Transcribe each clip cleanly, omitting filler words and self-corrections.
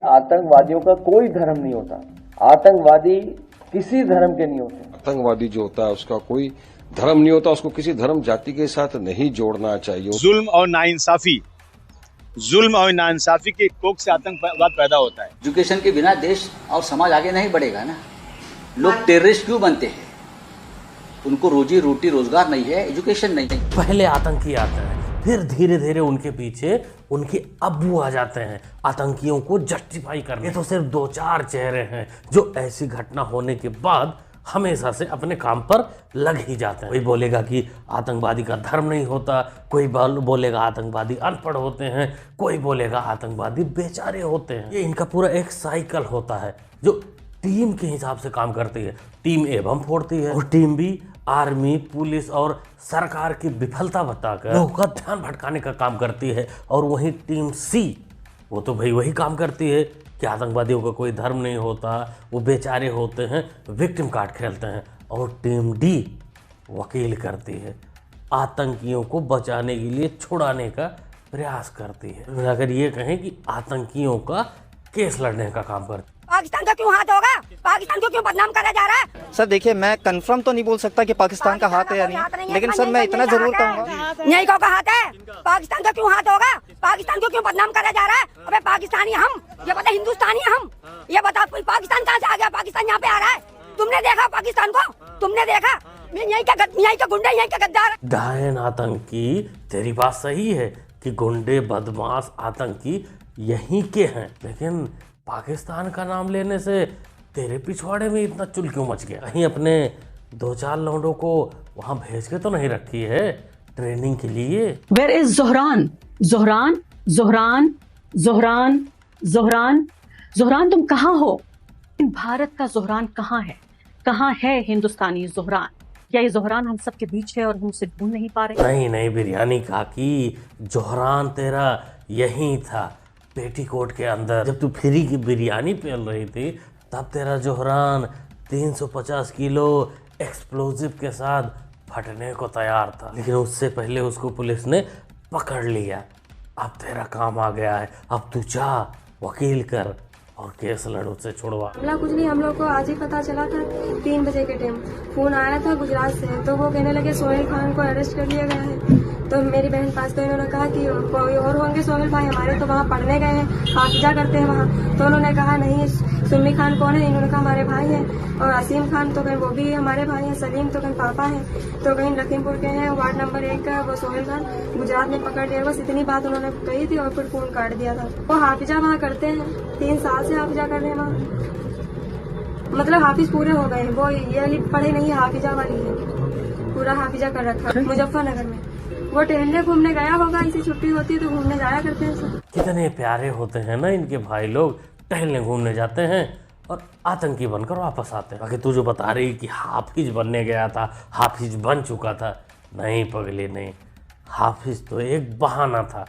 आतंकवादियों का कोई धर्म नहीं होता, आतंकवादी किसी धर्म के नहीं होते। आतंकवादी जो होता है उसका कोई धर्म नहीं होता, उसको किसी धर्म जाति के साथ नहीं जोड़ना चाहिए। जुल्म और नाइंसाफी की कोख से आतंकवाद पैदा होता है। एजुकेशन के बिना देश और समाज आगे नहीं बढ़ेगा ना। लोग टेररिस्ट क्यों बनते हैं? उनको रोजी रोटी रोजगार नहीं है, एजुकेशन नहीं है। पहले आतंकी आते हैं, फिर धीरे धीरे उनके पीछे उनके अब्बू आ जाते हैं आतंकियों को जस्टिफाई करने। ये तो सिर्फ 2-4 चेहरे हैं जो ऐसी घटना होने के बाद हमेशा से अपने काम पर लग ही जाते हैं। कोई बोलेगा कि आतंकवादी का धर्म नहीं होता, कोई बोलेगा आतंकवादी अनपढ़ होते हैं, कोई बोलेगा आतंकवादी बेचारे होते हैं। ये इनका पूरा एक साइकिल होता है जो टीम के हिसाब से काम करती है। टीम ए बम फोड़ती है और टीम बी आर्मी, पुलिस और सरकार की विफलता बताकर लोगों का ध्यान भटकाने का काम करती है। और वहीं टीम सी, वो तो भाई वही काम करती है कि आतंकवादियों का कोई धर्म नहीं होता, वो बेचारे होते हैं, विक्टिम कार्ड खेलते हैं। और टीम डी वकील करती है, आतंकियों को बचाने के लिए छुड़ाने का प्रयास करती है। अगर ये कहें कि आतंकियों का केस लड़ने का काम करती है। पाकिस्तान का क्यों हाथ होगा? पाकिस्तान को क्यों बदनाम करा जा रहा है? सर देखिए, मैं कंफर्म तो नहीं बोल सकता कि पाकिस्तान का हाथ है या नहीं, लेकिन सर मैं इतना जरूर कहूँगा, यही का हाथ है। पाकिस्तान का क्यों हाथ होगा? पाकिस्तान को क्यों बदनाम करा जा रहा है? अबे पाकिस्तानी हम, ये बता हिंदुस्तानी हम, ये बता पाकिस्तान कहाँ से आ गया? पाकिस्तान यहाँ पे आ रहा है। तुमने देखा पाकिस्तान को? तुमने देखा? यही का गुंडा, यही का गद्दार। डायन आतंकी, तेरी बात सही है कि गुंडे बदमाश आतंकी यहीं के हैं, लेकिन पाकिस्तान का नाम लेने से तेरे पिछवाड़े में इतना चुल क्यों मच गया? कहीं अपने 2-4 लौंडों को वहां भेज के तो नहीं रखी है ट्रेनिंग के लिए? Where is Zohran? Zohran, Zohran, Zohran, Zohran, Zohran, तुम कहाँ हो? भारत का जोहरान कहाँ है? कहाँ है हिंदुस्तानी जोहरान? क्या ये जोहरान हम सबके बीच है और हम उसे ढूंढ नहीं पा रहे? नहीं बिरयानी काकी, जोहरान तेरा यहीं था, पेटीकोट के अंदर। जब तू फ्री की बिरयानी पेल रही थी तब तेरा जोहरान 350 किलो एक्सप्लोजिव के साथ फटने को तैयार था, लेकिन उससे पहले उसको पुलिस ने पकड़ लिया। अब तेरा काम आ गया है, अब तू जा वकील कर और केस लड़, उससे छुड़वा। कुछ नहीं, हम लोग को आज ही पता चला था 3 बजे के टाइम फोन आया था गुजरात से, तो वो कहने लगे सोहेल खान को अरेस्ट कर लिया गया है। तो मेरी बहन पास, तो इन्होंने कहा कि कोई और होंगे सोहेल भाई, हमारे तो वहाँ पढ़ने गए हैं, हाफिजा करते हैं वहाँ। तो उन्होंने कहा नहीं, सुन्नी खान कौन है? इन्होंने कहा हमारे भाई हैं। और असीम खान तो कहीं वो भी हमारे भाई हैं, सलीम तो कहीं पापा हैं, तो कहीं लखीमपुर के हैं, वार्ड नंबर 1 का वो सोहेल खान गुजरात में पकड़ लिया। बस इतनी बात उन्होंने कही थी और फिर फोन काट दिया था। वो हाफिजा वहाँ करते हैं, 3 साल से हाफिजा कर रहे हैं वहाँ, मतलब हाफिज पूरे हो गए हैं। वो ये वाली पढ़े नहीं, हाफिजा वाली है, पूरा हाफिजा कर रखा है मुजफ्फरनगर में। वो टहलने घूमने गया होगा, इसी छुट्टी होती है तो घूमने जाया करते हैं सब। कितने प्यारे होते हैं ना इनके भाई लोग, टहलने घूमने जाते हैं और आतंकी बनकर वापस आते हैं। बाकी तू जो बता रही कि हाफिज बनने गया था, हाफिज बन चुका था, नहीं पगली नहीं, हाफिज तो एक बहाना था,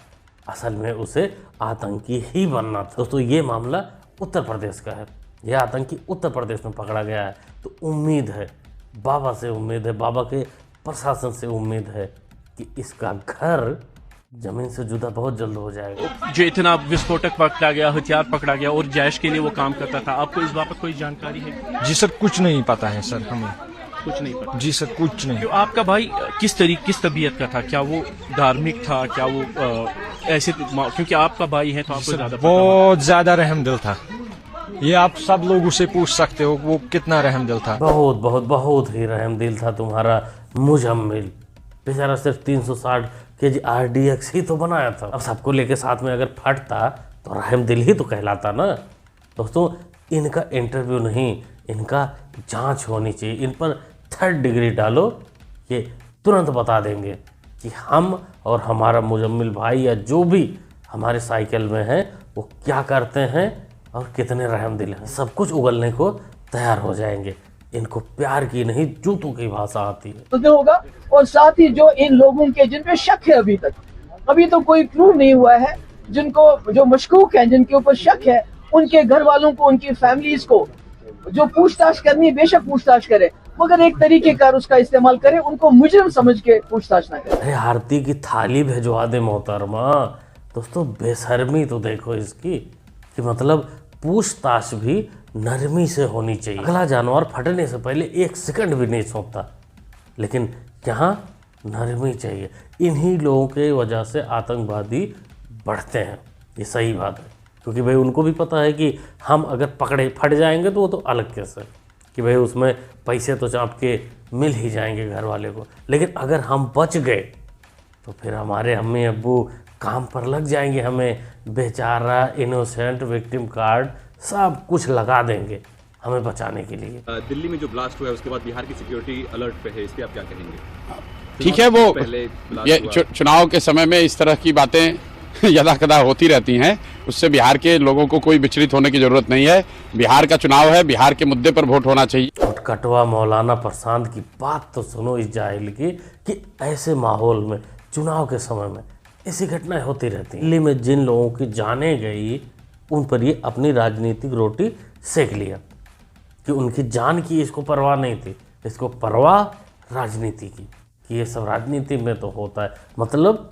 असल में उसे आतंकी ही बनना था। दोस्तों ये मामला उत्तर प्रदेश का है, यह आतंकी उत्तर प्रदेश में पकड़ा गया है। तो उम्मीद है, बाबा से उम्मीद है, बाबा के प्रशासन से उम्मीद है कि इसका घर जमीन से जुदा बहुत जल्द हो जाएगा। जो इतना विस्फोटक पकड़ा गया, हथियार पकड़ा गया और जैश के लिए वो काम करता था, आपको इस बाबत कोई जानकारी है? जी सर, कुछ नहीं पता है सर, हमें कुछ नहीं पता। जी सर, कुछ नहीं। तो आपका भाई किस तबीयत का था? क्या वो धार्मिक था? क्या वो ऐसे, क्योंकि आपका भाई है तो आपको ज्यादा बहुत ज्यादा रहमदिल था। ये आप सब लोगों से पूछ सकते हो वो कितना रहमदिल था। बहुत ही रहमदिल था तुम्हारा मुजम्मिल। बेचारा सिर्फ 360 kg RDX ही तो बनाया था। अब सबको लेके साथ में अगर फटता तो रहमदिल ही तो कहलाता ना। दोस्तों इनका इंटरव्यू नहीं, इनका जांच होनी चाहिए। इन पर 3rd डिग्री डालो, ये तुरंत बता देंगे कि हम और हमारा मुजम्मिल भाई या जो भी हमारे साइकिल में है वो क्या करते हैं और कितने रहमदिल हैं। सब कुछ उगलने को तैयार हो जाएंगे। इनको प्यार की नहीं, जूतों की भाषा आती है तो होगा। और साथ ही जो इन लोगों के जिन पे शक है, अभी तो कोई प्रूव नहीं हुआ है, जिनको जो मशकूक हैं, जिनके ऊपर शक है, उनके घर वालों को, उनकी फैमिलीज को जो पूछताछ करनी है बेशक पूछताछ करे, मगर एक तरीकेकार उसका इस्तेमाल करे, उनको मुजरिम समझ के पूछताछ ना करे। अरे आरती की थाली भिजवा दे मोहतरमा। दोस्तों बेशर्मी तो देखो इसकी, कि मतलब पूछताछ भी नरमी से होनी चाहिए। अगला जानवर फटने से पहले 1 सेकंड भी नहीं सोचता, लेकिन यहाँ नरमी चाहिए। इन्हीं लोगों के वजह से आतंकवादी बढ़ते हैं, ये सही बात है। क्योंकि भाई उनको भी पता है कि हम अगर पकड़े फट जाएंगे तो वो तो अलग केस है कि भाई उसमें पैसे तो चाप के मिल ही जाएंगे घर वाले को, लेकिन अगर हम बच गए तो फिर हमारे अम्मी अब्बू काम पर लग जाएंगे, हमें बेचारा इनोसेंट विक्टिम कार्ड सब कुछ लगा देंगे हमें बचाने के लिए। दिल्ली में जो ब्लास्ट हुआ है उसके बाद बिहार की सिक्योरिटी अलर्ट पे है, इस पे आप क्या कहेंगे? ठीक है, वो ये चुनाव के समय में इस तरह की बातें यदा कदा होती रहती हैं, उससे बिहार के लोगों को कोई विचलित होने की जरूरत नहीं है। बिहार का चुनाव है, बिहार के मुद्दे पर वोट होना चाहिए। और कटवा मौलाना प्रशांत की बात तो सुनो इस जाहिल की कि ऐसे माहौल में चुनाव के समय में ऐसी घटनाएं होती रहती हैं। दिल्ली में जिन लोगों की जाने गई उन पर ये अपनी राजनीतिक रोटी सेक लिया कि उनकी जान की इसको परवाह नहीं थी, इसको परवाह राजनीति की, कि ये सब राजनीति में तो होता है। मतलब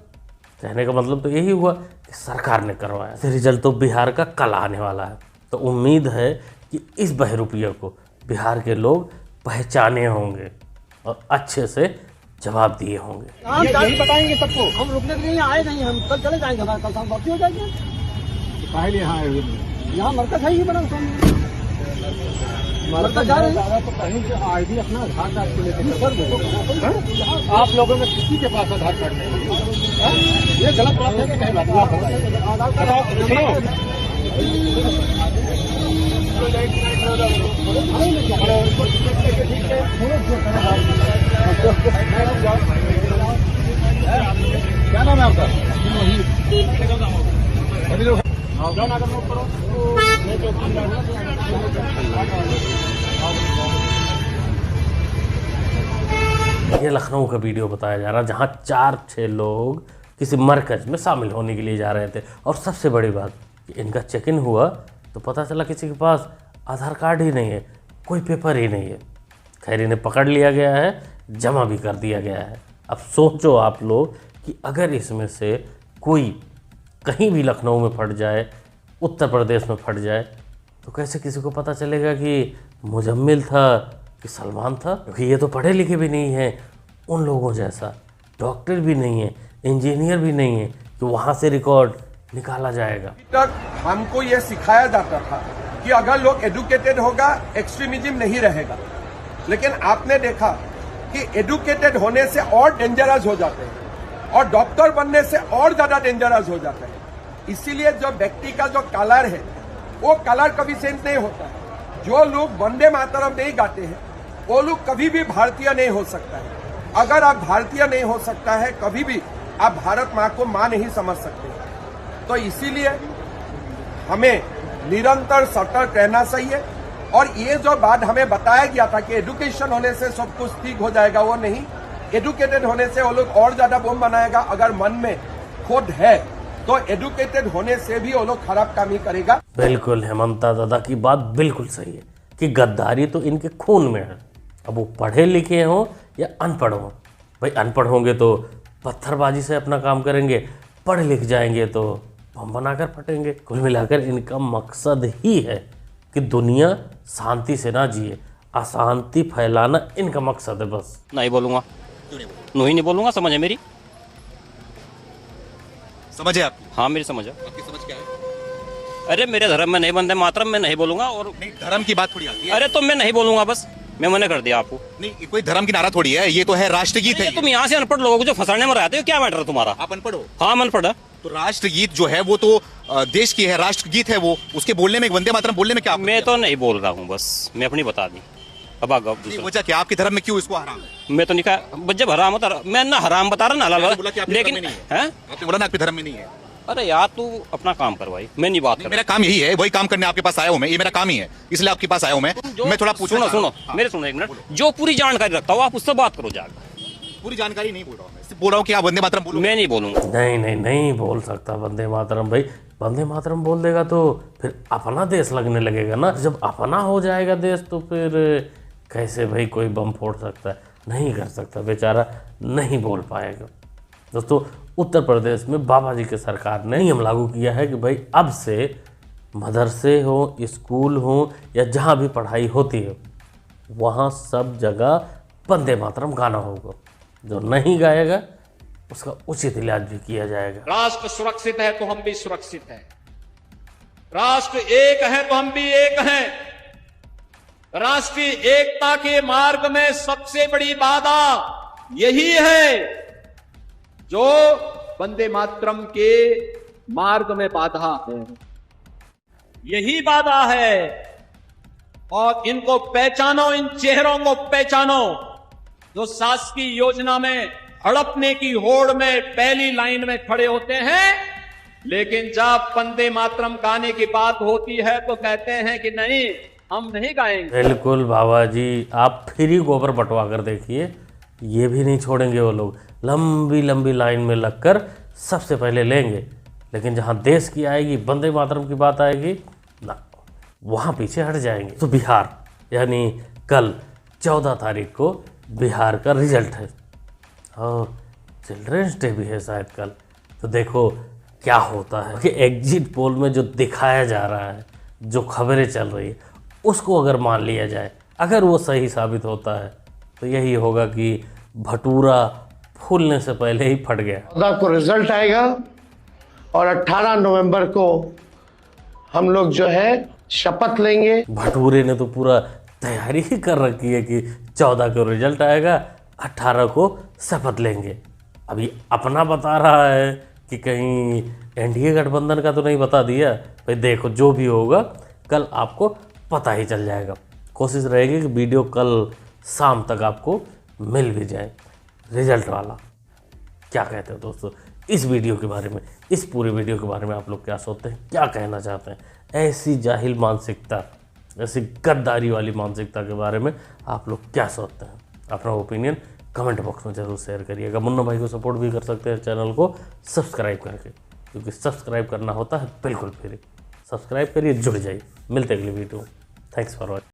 कहने का मतलब तो यही हुआ कि सरकार ने करवाया। रिजल्ट तो बिहार का कल आने वाला है, तो उम्मीद है कि इस बहरूपिया को बिहार के लोग पहचाने होंगे और अच्छे से जवाब दिए होंगे। हम यही बताएंगे सबको, हम रुकने के लिए आए नहीं, हम कल चले जाएंगे, हमारा कल शाम वापसी हो जाएगी। पहले यहाँ मरकज है ही बना, मरकज जा रहे हैं तो कहीं से आईडी अपना आधार कार्ड को लेकर आप लोगों में किसी के पास आधार कार्ड नहीं, ये गलत बात है कि कहीं आधार कार्ड क्या नाम है आपका? ये लखनऊ का वीडियो बताया जा रहा है जहाँ 4-6 लोग किसी मरकज में शामिल होने के लिए जा रहे थे, और सबसे बड़ी बात कि इनका चेक इन हुआ तो पता चला किसी के पास आधार कार्ड ही नहीं है, कोई पेपर ही नहीं है। खैर इन्हें पकड़ लिया गया है, जमा भी कर दिया गया है। अब सोचो आप लोग कि अगर इसमें से कोई कहीं भी लखनऊ में फट जाए, उत्तर प्रदेश में फट जाए, तो कैसे किसी को पता चलेगा कि मुजम्मिल था कि सलमान था? क्योंकि ये तो पढ़े लिखे भी नहीं हैं, उन लोगों जैसा डॉक्टर भी नहीं है, इंजीनियर भी नहीं है कि वहाँ से रिकॉर्ड निकाला जाएगा। तक हमको ये सिखाया जाता था कि अगर लोग एडुकेटेड होगा एक्सट्रीमिज्म नहीं रहेगा, लेकिन आपने देखा कि एडुकेटेड होने से और डेंजरस हो जाते हैं और डॉक्टर बनने से और ज्यादा डेंजरस हो जाते हैं। इसीलिए जो व्यक्ति का जो कलर है वो कलर कभी चेंज नहीं होता है। जो लोग वंदे मातरम नहीं गाते हैं वो लोग कभी भी भारतीय नहीं हो सकता है। अगर आप भारतीय नहीं हो सकता है कभी भी आप भारत माँ को माँ नहीं समझ सकते। तो इसीलिए हमें निरंतर सतर्क रहना चाहिए। और ये जो बात हमें बताया गया था कि एडुकेशन होने से सब कुछ ठीक हो जाएगा, वो नहीं। एडुकेटेड होने से वो लोग और ज्यादा बम बनाएगा। अगर मन में खुद है तो एडुकेटेड होने से भी वो लोग खराब काम ही करेगा। बिल्कुल हेमंता दादा की बात बिल्कुल सही है कि गद्दारी तो इनके खून में है। अब वो पढ़े लिखे हों या अनपढ़ हों, भाई अनपढ़ होंगे तो पत्थरबाजी से अपना काम करेंगे, पढ़ लिख जाएंगे तो बम बनाकर फटेंगे। कुल मिलाकर इनका मकसद ही है कि दुनिया शांति से ना जिए, अशांति फैलाना इनका मकसद है बस। नहीं बोलूंगा, नहीं बोलूंगा, समझ है मेरी? समझ है आपकी? हाँ मेरी समझ है। आपकी समझ क्या है? अरे मेरे धर्म में नहीं वंदे मातरम मैं नहीं बोलूंगा। और नहीं, धर्म की बात थोड़ी आती है। अरे तो मैं नहीं बोलूंगा, बस मैं मना कर दिया आपको। नहीं, कोई धर्म की नारा थोड़ी है, ये तो है राष्ट्रगीत है। तुम यहाँ से अनपढ़ लोगों को जो फंसाने में रहते हो, क्या मैटर है तुम्हारा? आप अनपढ़ हो? हाँ मैं अनपढ़। तो राष्ट्रगीत जो है वो तो देश की है, राष्ट्रगीत है वो, उसके बोलने में वंदे मातरम बोलने में क्या? मैं तो नहीं बोल रहा हूँ, बस मैं अपनी बता दी। अब वजह क्या आपके धर्म में क्यों इसको हराम है? मैं तो नहीं कहा जब हराम होता, मैं ना हराम बता रहा ना हलाल, लेकिन आपने बोला ना आपके धर्म में नहीं है। अरे यार तू अपना काम कर भाई, मैं नहीं बात कर। मेरा काम यही है, वही काम करने आपके पास आया हूँ मैं, ये मेरा काम ही है, इसलिए आपके पास आया हूँ मैं थोड़ा पूछूं। सुनो मेरे सुनो एक मिनट, जो पूरी जानकारी रखता हो आप उससे बात करो जाकर। पूरी जानकारी नहीं बोल रहा हूँ मैं, सिर्फ बोल रहा हूँ कि आप वंदे मातरम बोलो। मैं नहीं बोलूंगा। नहीं बोल सकता वंदे मातरम। भाई वंदे मातरम बोल देगा तो फिर अपना देश लगने लगेगा ना। जब अपना हो जाएगा देश तो फिर कैसे भाई कोई बम फोड़ सकता है? नहीं कर सकता, बेचारा नहीं बोल पाएगा। दोस्तों उत्तर प्रदेश में बाबा जी की सरकार ने नियम लागू किया है कि भाई अब से मदरसे हो, स्कूल हो या जहाँ भी पढ़ाई होती है वहाँ सब जगह वंदे मातरम गाना होगा। जो नहीं गाएगा उसका उचित इलाज भी किया जाएगा। राष्ट्र सुरक्षित है तो हम भी सुरक्षित हैं। राष्ट्र एक है तो हम भी एक हैं। राष्ट्रीय एकता के मार्ग में सबसे बड़ी बाधा यही है जो वंदे मातरम के मार्ग में बाधा है, यही बाधा है। और इनको पहचानो, इन चेहरों को पहचानो जो शासकीय योजना में हड़पने की होड़ में पहली लाइन में खड़े होते हैं, लेकिन जब वंदे मातरम गाने की बात होती है तो कहते हैं कि नहीं, हम नहीं गाएंगे। बिल्कुल बाबा जी, आप फ्री गोबर बंटवा कर देखिए, ये भी नहीं छोड़ेंगे वो लोग। लंबी लंबी लाइन में लगकर सबसे पहले लेंगे, लेकिन जहाँ देश की आएगी, वंदे मातरम की बात आएगी ना, वहाँ पीछे हट जाएंगे। तो बिहार यानी कल 14 तारीख को बिहार का रिजल्ट है और चिल्ड्रंस डे भी है शायद कल। तो देखो क्या होता है कि एग्जिट पोल में जो दिखाया जा रहा है, जो खबरें चल रही है, उसको अगर मान लिया जाए, अगर वो सही साबित होता है तो यही होगा कि भटूरा फूलने से पहले ही फट गया। 14 को रिजल्ट आएगा और 18 नवंबर को हम लोग जो है शपथ लेंगे। भटूरे ने तो पूरा तैयारी ही कर रखी है कि 14 को रिजल्ट आएगा, 18 को शपथ लेंगे। अभी अपना बता रहा है कि कहीं एनडीए गठबंधन का तो नहीं बता दिया। भाई देखो, जो भी होगा कल आपको पता ही चल जाएगा। कोशिश रहेगी कि वीडियो कल शाम तक आपको मिल भी जाए रिजल्ट वाला। क्या कहते हो दोस्तों इस वीडियो के बारे में, इस पूरे वीडियो के बारे में आप लोग क्या सोचते हैं, क्या कहना चाहते हैं? ऐसी जाहिल मानसिकता, ऐसी गद्दारी वाली मानसिकता के बारे में आप लोग क्या सोचते हैं? अपना ओपिनियन कमेंट बॉक्स में ज़रूर शेयर करिएगा। मुन्ना भाई को सपोर्ट भी कर सकते हैं चैनल को सब्सक्राइब करके, क्योंकि सब्सक्राइब करना होता है बिल्कुल फ्री। सब्सक्राइब करिए, जुड़ जाइए। मिलते अगली वीडियो। Thanks for watching.